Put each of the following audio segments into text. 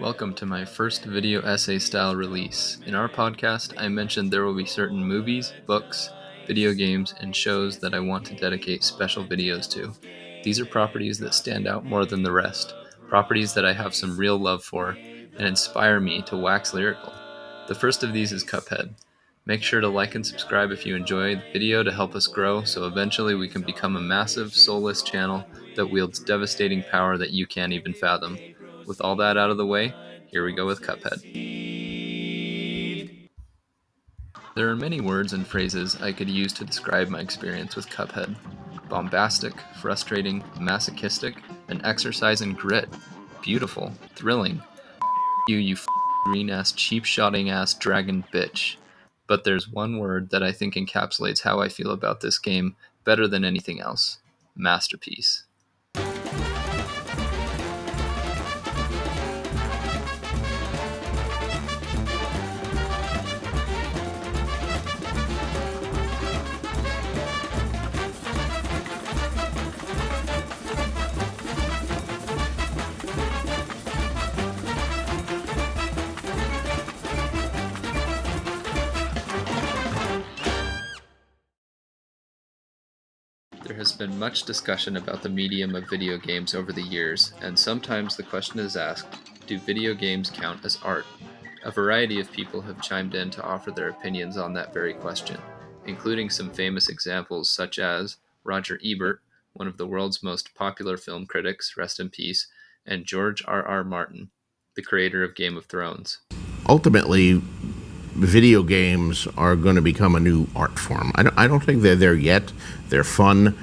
Welcome to my first video essay style release. In our podcast, I mentioned there will be certain movies, books, video games, and shows that I want to dedicate special videos to. These are properties that stand out more than the rest, properties that I have some real love for, and inspire me to wax lyrical. The first of these is Cuphead. Make sure to like and subscribe if you enjoy the video to help us grow so eventually we can become a massive, soulless channel that wields devastating power that you can't even fathom. With all that out of the way, here we go with Cuphead. There are many words and phrases I could use to describe my experience with Cuphead. Bombastic, frustrating, masochistic, an exercise in grit, beautiful, thrilling. You green-ass, cheap-shotting-ass dragon bitch. But there's one word that I think encapsulates how I feel about this game better than anything else. Masterpiece. There has been much discussion about the medium of video games over the years, and sometimes the question is asked, do video games count as art? A variety of people have chimed in to offer their opinions on that very question, including some famous examples such as Roger Ebert, one of the world's most popular film critics, rest in peace, and George R.R. Martin, the creator of Game of Thrones. Ultimately, video games are going to become a new art form. I don't think they're there yet. They're fun.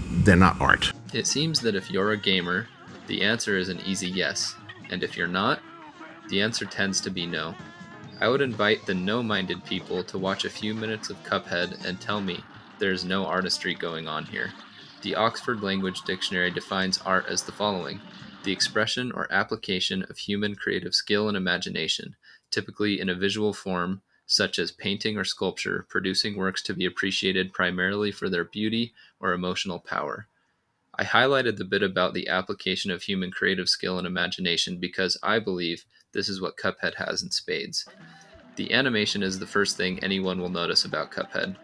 They're not art. It seems that if you're a gamer, the answer is an easy yes, and if you're not, the answer tends to be no. I would invite the no-minded people to watch a few minutes of Cuphead and tell me there's no artistry going on here. The Oxford Language Dictionary defines art as the following: the expression or application of human creative skill and imagination, typically in a visual form, such as painting or sculpture, producing works to be appreciated primarily for their beauty or emotional power. I highlighted the bit about the application of human creative skill and imagination because I believe this is what Cuphead has in spades. The animation is the first thing anyone will notice about Cuphead.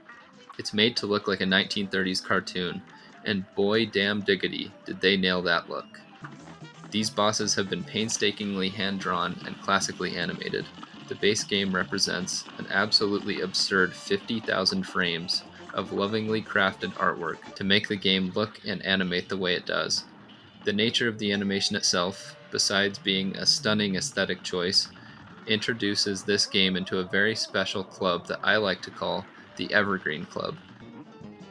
It's made to look like a 1930s cartoon, and boy damn diggity did they nail that look. These bosses have been painstakingly hand-drawn and classically animated. The base game represents an absolutely absurd 50,000 frames of lovingly crafted artwork to make the game look and animate the way it does. The nature of the animation itself, besides being a stunning aesthetic choice, introduces this game into a very special club that I like to call the Evergreen Club.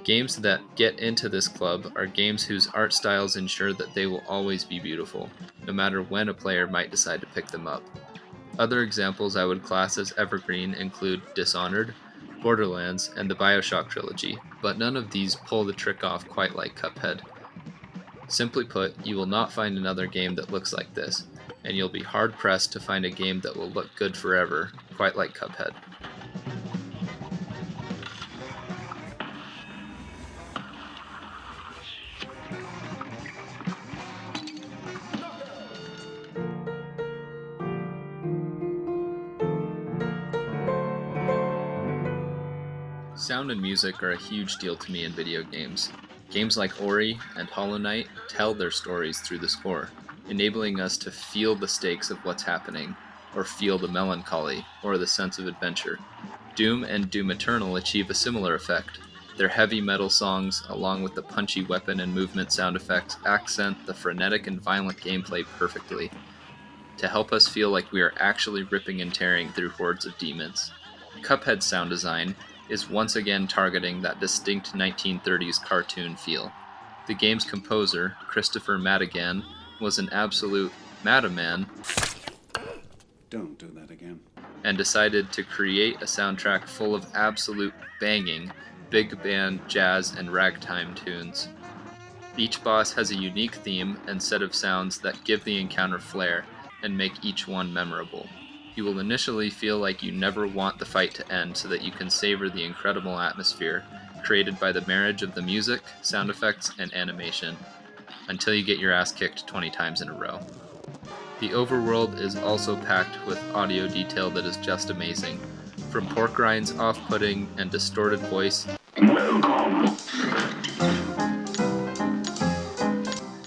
Games that get into this club are games whose art styles ensure that they will always be beautiful, no matter when a player might decide to pick them up. Other examples I would class as evergreen include Dishonored, Borderlands, and the BioShock trilogy, but none of these pull the trick off quite like Cuphead. Simply put, you will not find another game that looks like this, and you'll be hard-pressed to find a game that will look good forever, quite like Cuphead. Sound and music are a huge deal to me in video games. Games like Ori and Hollow Knight tell their stories through the score, enabling us to feel the stakes of what's happening, or feel the melancholy, or the sense of adventure. Doom and Doom Eternal achieve a similar effect. Their heavy metal songs, along with the punchy weapon and movement sound effects, accent the frenetic and violent gameplay perfectly, to help us feel like we are actually ripping and tearing through hordes of demons. Cuphead's sound design is once again targeting that distinct 1930s cartoon feel. The game's composer, Kristofer Maddigan, was an absolute madman. Don't do that again. And decided to create a soundtrack full of absolute banging, big band, jazz, and ragtime tunes. Each boss has a unique theme and set of sounds that give the encounter flair and make each one memorable. You will initially feel like you never want the fight to end so that you can savor the incredible atmosphere created by the marriage of the music, sound effects, and animation, until you get your ass kicked 20 times in a row. The overworld is also packed with audio detail that is just amazing. From Pork Rind's off-putting and distorted voice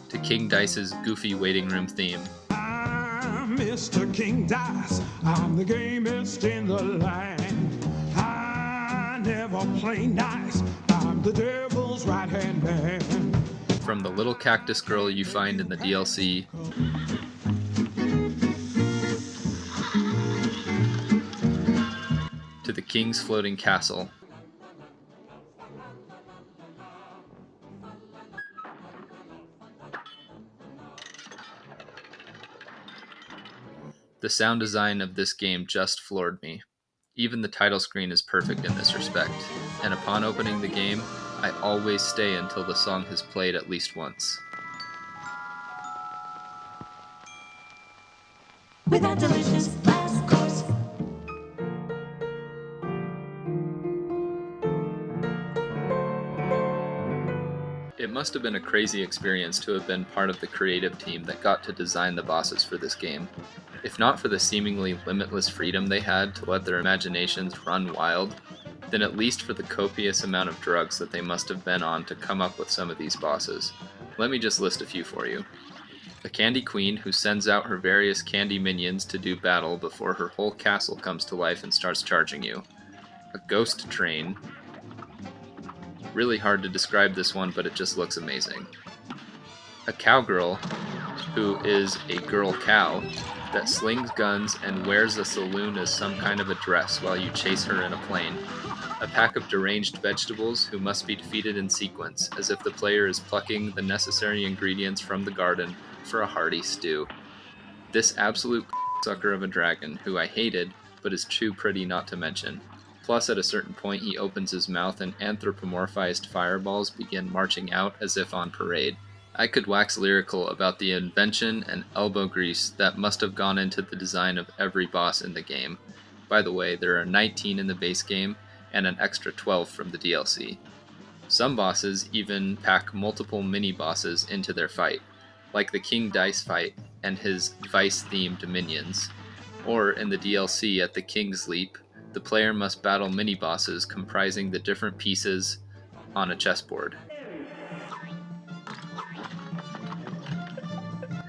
to King Dice's goofy waiting room theme. I'm Mr. King Dice, I'm the gamest in the land. I never play nice, I'm the devil's right-hand man. From the little cactus girl you find in the DLC to the king's floating castle. The sound design of this game just floored me. Even the title screen is perfect in this respect, and upon opening the game, I always stay until the song has played at least once. With our delicious last course. It must have been a crazy experience to have been part of the creative team that got to design the bosses for this game. If not for the seemingly limitless freedom they had to let their imaginations run wild, then at least for the copious amount of drugs that they must have been on to come up with some of these bosses. Let me just list a few for you. A candy queen who sends out her various candy minions to do battle before her whole castle comes to life and starts charging you. A ghost train. Really hard to describe this one, but it just looks amazing. A cowgirl who is a girl cow that slings guns and wears a saloon as some kind of a dress while you chase her in a plane. A pack of deranged vegetables who must be defeated in sequence, as if the player is plucking the necessary ingredients from the garden for a hearty stew. This absolute sucker of a dragon, who I hated, but is too pretty not to mention. Plus, at a certain point, he opens his mouth and anthropomorphized fireballs begin marching out as if on parade. I could wax lyrical about the invention and elbow grease that must have gone into the design of every boss in the game. By the way, there are 19 in the base game, and an extra 12 from the DLC. Some bosses even pack multiple mini-bosses into their fight, like the King Dice fight and his Vice-themed minions. Or in the DLC at the King's Leap, the player must battle mini-bosses comprising the different pieces on a chessboard,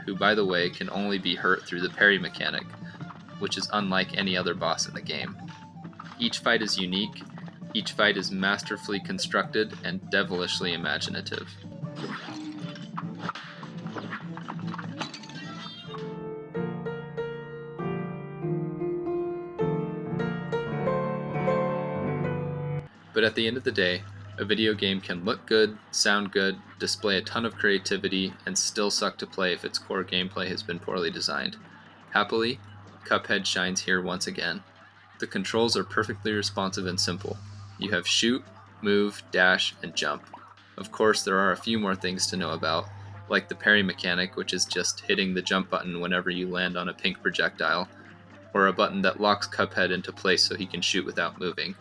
who, by the way, can only be hurt through the parry mechanic, which is unlike any other boss in the game. Each fight is unique, each fight is masterfully constructed and devilishly imaginative. But at the end of the day, a video game can look good, sound good, display a ton of creativity, and still suck to play if its core gameplay has been poorly designed. Happily, Cuphead shines here once again. The controls are perfectly responsive and simple. You have shoot, move, dash, and jump. Of course, there are a few more things to know about, like the parry mechanic, which is just hitting the jump button whenever you land on a pink projectile, or a button that locks Cuphead into place so he can shoot without moving.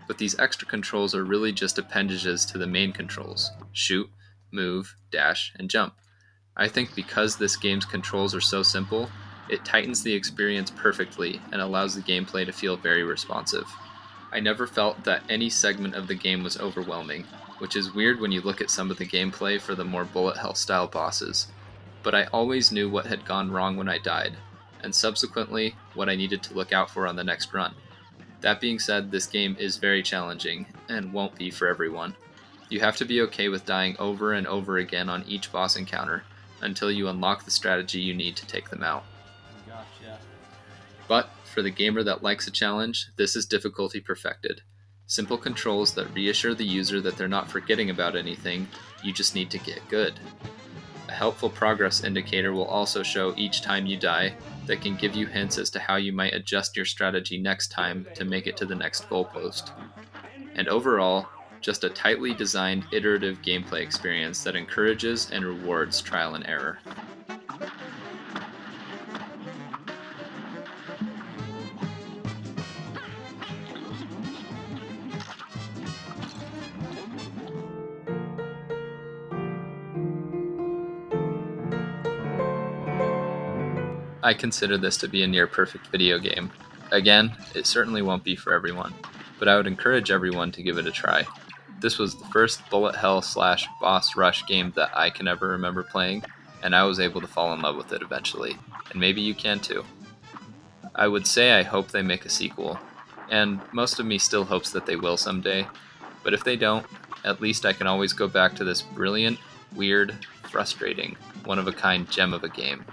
But these extra controls are really just appendages to the main controls: shoot, move, dash, and jump. I think because this game's controls are so simple, it tightens the experience perfectly and allows the gameplay to feel very responsive. I never felt that any segment of the game was overwhelming, which is weird when you look at some of the gameplay for the more bullet hell style bosses. But I always knew what had gone wrong when I died, and subsequently what I needed to look out for on the next run. That being said, this game is very challenging, and won't be for everyone. You have to be okay with dying over and over again on each boss encounter, until you unlock the strategy you need to take them out. But, for the gamer that likes a challenge, this is difficulty perfected. Simple controls that reassure the user that they're not forgetting about anything, you just need to get good. A helpful progress indicator will also show each time you die, that can give you hints as to how you might adjust your strategy next time to make it to the next goalpost. And overall, just a tightly designed iterative gameplay experience that encourages and rewards trial and error. I consider this to be a near perfect video game. Again, it certainly won't be for everyone, but I would encourage everyone to give it a try. This was the first bullet hell / boss rush game that I can ever remember playing, and I was able to fall in love with it eventually, and maybe you can too. I would say I hope they make a sequel, and most of me still hopes that they will someday, but if they don't, at least I can always go back to this brilliant, weird, frustrating, one-of-a-kind gem of a game.